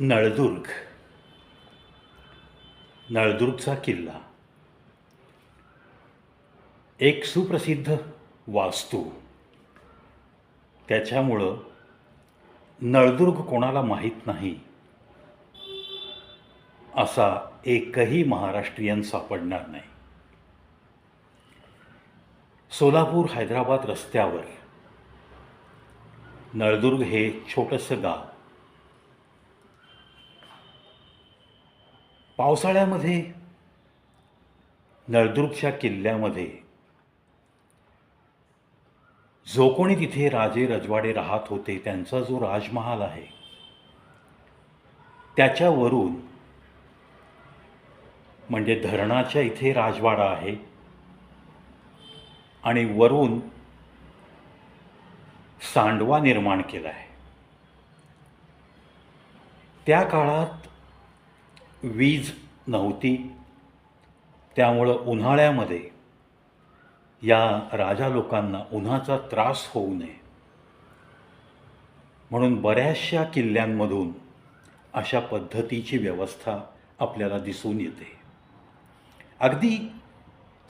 नळदुर्ग. नळदुर्गचा किल्ला एक सुप्रसिद्ध वास्तू. त्याच्यामुळं नळदुर्ग कोणाला माहीत नाही असा एकही महाराष्ट्रीयन सापडणार नाही. सोलापूर हैदराबाद रस्त्यावर नळदुर्ग हे छोटंसं गाव. पावसाळ्यामध्ये नळदुर्गच्या किल्ल्यामध्ये जो कोणी तिथे राजे रजवाडे राहत होते त्यांचा जो राजमहाल आहे त्याच्यावरून, म्हणजे धरणाच्या इथे राजवाडा आहे आणि वरून सांडवा निर्माण केला आहे. त्या काळात वीज नव्हती, त्यामुळं उन्हाळ्यामध्ये या राजा लोकांना उन्हाचा त्रास होऊ नये म्हणून बऱ्याचशा किल्ल्यांमधून अशा पद्धतीची व्यवस्था आपल्याला दिसून येते. अगदी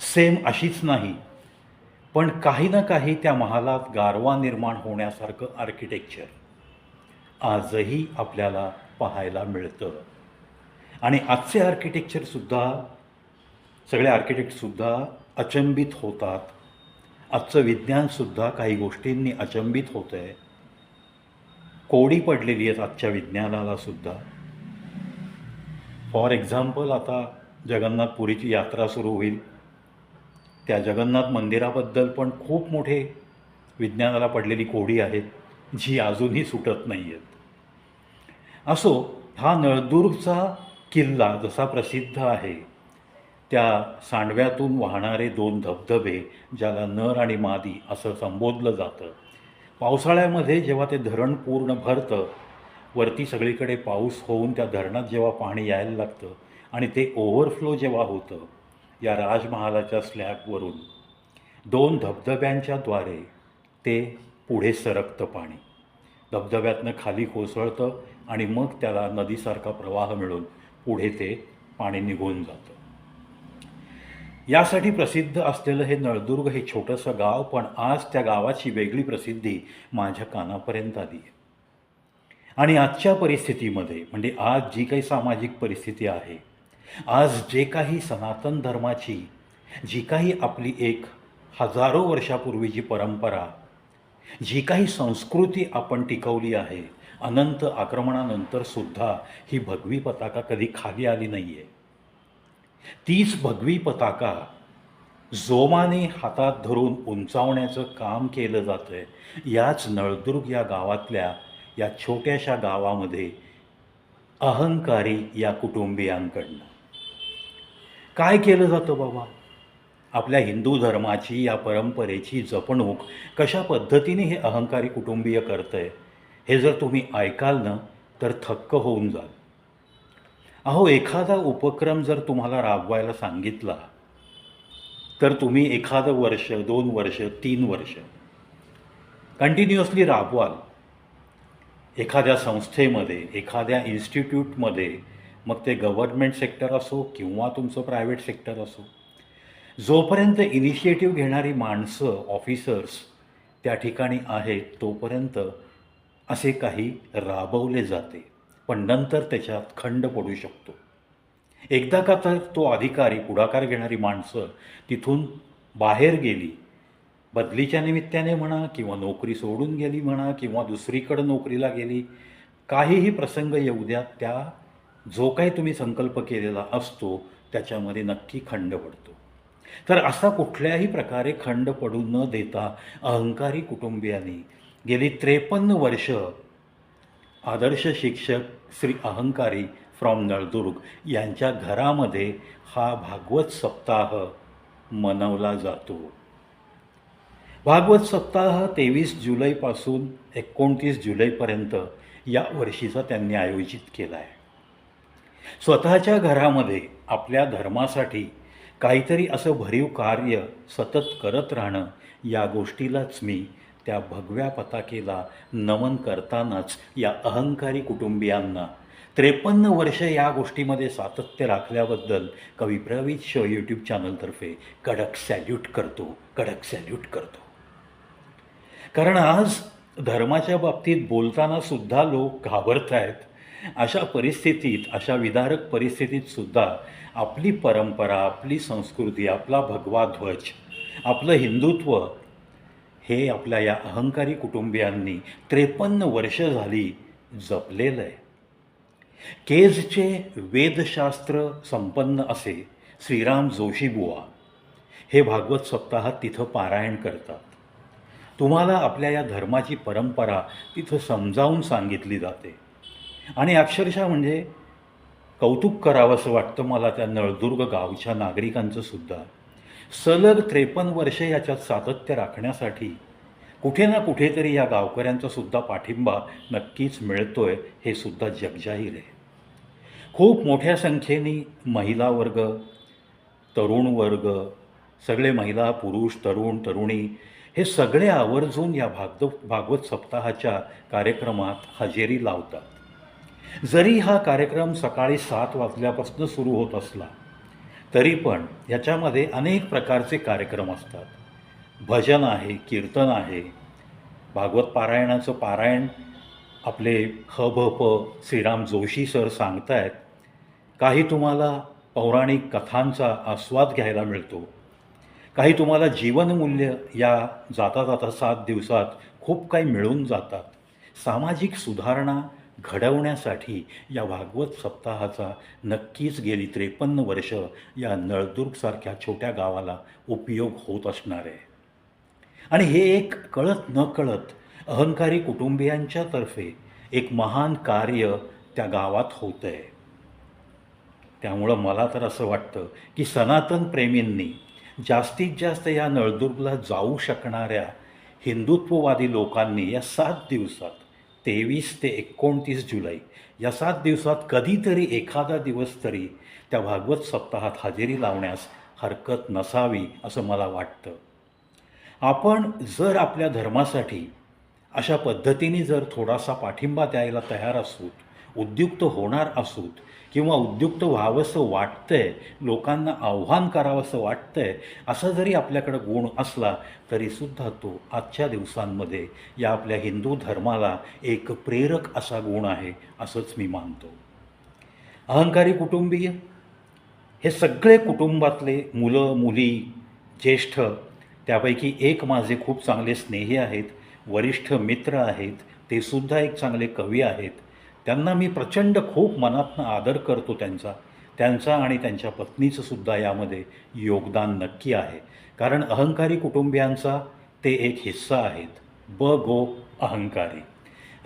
सेम अशीच नाही, पण काही ना काही त्या महालात गारवा निर्माण होण्यासारखं आर्किटेक्चर आजही आपल्याला पाहायला मिळतं. आणि आजचे सगळे आर्किटेक्टसुद्धा अचंबित होतात. आजचं विज्ञानसुद्धा काही गोष्टींनी अचंबित होतं आहे. कोडी पडलेली आहेत आजच्या विज्ञानालासुद्धा. फॉर एक्झाम्पल, आता जगन्नाथपुरीची यात्रा सुरू होईल. त्या जगन्नाथ मंदिराबद्दल पण खूप मोठे विज्ञानाला पडलेली कोडी आहेत, जी अजूनही सुटत नाही आहेत. असो, हा नळदुर्गचा किल्ला जसा प्रसिद्ध आहे, त्या सांडव्यातून वाहणारे 2 धबधबे, ज्याला नर आणि मादी असं संबोधलं जातं, पावसाळ्यामध्ये जेव्हा ते धरण पूर्ण भरतं, वरती सगळीकडे पाऊस होऊन त्या धरणात जेव्हा पाणी यायला लागतं आणि ते ओव्हरफ्लो जेव्हा होतं, या राजमहालाच्या स्लॅबवरून 2 धबधब्यांच्या द्वारे ते पुढे सरकतं. पाणी धबधब्यातनं खाली कोसळतं आणि मग त्याला नदीसारखा प्रवाह मिळून पुढे ते पाणी निघून जातं. यासाठी प्रसिद्ध असलेलं हे नळदुर्ग हे छोटंसं गाव, पण आज त्या गावाची वेगळी प्रसिद्धी माझ्या कानापर्यंत आली आहे. आणि आजच्या परिस्थितीमध्ये, म्हणजे आज जी काही सामाजिक परिस्थिती आहे, आज जे काही सनातन धर्माची जी काही आपली एक हजारो वर्षापूर्वीची परंपरा, जी काही संस्कृती आपण टिकवली आहे, अनंत आक्रमणानंतरसुद्धा ही भगवी पताका कधी खाली आली नाही आहे. तीच भगवी पताका जोमाने हातात धरून उंचावण्याचं काम केलं जातं आहे याच नळदुर्ग या गावातल्या, या छोट्याशा गावामध्ये अहंकारी या कुटुंबियांकडनं. काय केलं जातं बाबा? आपल्या हिंदू धर्माची, या परंपरेची जपणूक कशा पद्धतीने हे अहंकारी कुटुंबीय करतं आहे, हे जर तुम्ही ऐकाल ना तर थक्क होऊन जाल. अहो, एखादा उपक्रम जर तुम्हाला राबवायला सांगितला तर तुम्ही एखादं वर्ष, 2 वर्ष, 3 वर्ष कंटिन्युअसली राबवाल एखाद्या संस्थेमध्ये, एखाद्या इन्स्टिट्यूटमध्ये, मग ते गव्हर्नमेंट सेक्टर असो किंवा तुमचं प्रायव्हेट सेक्टर असो. जोपर्यंत इनिशिएटिव्ह घेणारी माणसं, ऑफिसर्स त्या ठिकाणी आहेत, तोपर्यंत असे काही राबवले जाते. पण नंतर त्याच्यात खंड पडू शकतो. एकदा का तर तो अधिकारी, पुढाकार घेणारी माणसं तिथून बाहेर गेली, बदलीच्या निमित्ताने म्हणा किंवा नोकरी सोडून गेली म्हणा किंवा दुसरीकडं नोकरीला गेली, काहीही प्रसंग येऊ द्या, त्या जो काही तुम्ही संकल्प केलेला असतो त्याच्यामध्ये नक्की खंड पडतो. तर असा कुठल्याही प्रकारे खंड पडू न देता अहंकारी कुटुंबियांनी गेली 53 वर्ष आदर्श शिक्षक श्री अहंकारी फ्रॉम नळदुर्ग यांच्या घरामध्ये हा भागवत सप्ताह मनवला जातो. भागवत सप्ताह 23 जुलैपासून 29 जुलैपर्यंत या वर्षीचा त्यांनी आयोजित केला आहे. स्वतःच्या घरामध्ये आपल्या धर्मासाठी काहीतरी असं भरीव कार्य सतत करत राहणं, या गोष्टीलाच मी त्या भगव्या पताकेला नमन करतानाच या अहंकारी कुटुंबियांना 53 वर्ष या गोष्टीमध्ये सातत्य राखल्याबद्दल कवी प्रवीत शो यूट्यूब चॅनलतर्फे कडक सॅल्यूट करतो, कडक सॅल्यूट करतो. कारण आज धर्माच्या बाबतीत बोलताना सुद्धा लोक घाबरत आहेत. अशा परिस्थितीत, अशा विदारक परिस्थितीत सुद्धा आपली परंपरा, आपली संस्कृती, आपला भगवा ध्वज, आपलं हिंदुत्व हे आपल्या या अहंकारी कुटुंबियांनी 53 वर्ष झाली जपलेलं आहे. केजचे वेदशास्त्र संपन्न असे श्रीराम जोशीबुवा हे भागवत सप्ताहात तिथं पारायण करतात. तुम्हाला आपल्या या धर्माची परंपरा तिथं समजावून सांगितली जाते. आणि अक्षरशः म्हणजे कौतुक करावंसं वाटतं मला त्या नळदुर्ग गावच्या नागरिकांचं सुद्धा. सलग 53 वर्ष याच्यात सातत्य राखण्यासाठी कुठे ना कुठेतरी या गावकऱ्यांचा सुद्धा पाठिंबा नक्कीच मिळतोय, हे सुद्धा जगजाहीर आहे. खूप मोठ्या संख्येने महिला वर्ग, तरुण वर्ग, सगळे महिला, पुरुष, तरुण, तरुणी हे सगळे आवर्जून या भागवत सप्ताहाच्या कार्यक्रमात हजेरी लावतात. जरी हा कार्यक्रम सकाळी 7 वाजल्यापासून सुरू होत असला तरी पण याच्यामध्ये अनेक प्रकारचे कार्यक्रम असतात. भजन आहे, कीर्तन आहे, भागवत पारायणाचं पारायण आपले ह.भ.प. श्रीराम जोशी सर सांगतायत. काही तुम्हाला पौराणिक कथांचा आस्वाद घ्यायला मिळतो. काही तुम्हाला जीवनमूल्य या जाता जाता 7 दिवसात खूप काही मिळून जातात. सामाजिक सुधारणा घडवण्यासाठी या भागवत सप्ताहाचा नक्कीच गेली 53 वर्ष या नळदुर्गसारख्या छोट्या गावाला उपयोग होत असणार आहे. आणि हे एक कळत न कळत अहंकारी कुटुंबियांच्यातर्फे एक महान कार्य त्या गावात होतं आहे. त्यामुळं मला तर असं वाटतं की सनातन प्रेमींनी जास्तीत जास्त या नळदुर्गला जाऊ शकणाऱ्या हिंदुत्ववादी लोकांनी या 7 दिवसात 23 ते 29 जुलै या 7 दिवसात कधीतरी एखादा दिवस तरी त्या भागवत सप्ताहात हजेरी लावण्यास हरकत नसावी असं मला वाटतं. आपण जर आपल्या धर्मासाठी अशा पद्धतीने जर थोडासा पाठिंबा द्यायला तयार असूत, उद्युक्त होणार असूत किंवा उद्युक्त व्हावंसं वाटतंय, लोकांना आव्हान करावंसं वाटतंय, असा जरी आपल्याकडं गुण असला तरीसुद्धा तो आजच्या दिवसांमध्ये या आपल्या हिंदू धर्माला एक प्रेरक असा गुण आहे असंच मी मानतो. अहंकारी कुटुंबीय हे सगळे कुटुंबातले मुलं, मुली, ज्येष्ठ, त्यापैकी एक माझे खूप चांगले स्नेही आहेत, वरिष्ठ मित्र आहेत, ते सुद्धा एक चांगले कवी आहेत. त्यांना मी प्रचंड खूप मनातनं आदर करतो. त्यांचा आणि त्यांच्या पत्नीचं सुद्धा यामध्ये योगदान नक्की आहे. कारण अहंकारी कुटुंबियांचा ते एक हिस्सा आहेत. गो अहंकारी,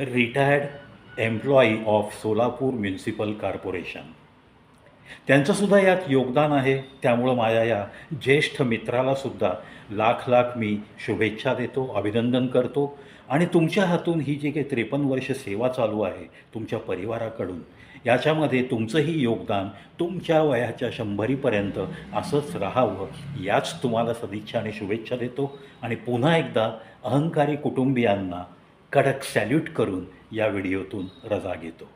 retired employee of Solapur municipal corporation, त्यांचंसुद्धा यात योगदान आहे. त्यामुळं माझ्या या ज्येष्ठ मित्रालासुद्धा लाख लाख मी शुभेच्छा देतो, अभिनंदन करतो. आणि तुमच्या हातून ही जी काही 53 वर्ष सेवा चालू आहे तुमच्या परिवाराकडून, याच्यामध्ये तुमचंही योगदान तुमच्या वयाच्या 100पर्यंत असंच राहावं, याच तुम्हाला सदिच्छा आणि शुभेच्छा देतो. आणि पुन्हा एकदा अहंकारी कुटुंबियांना कडक सॅल्यूट करून या व्हिडिओतून रजा घेतो.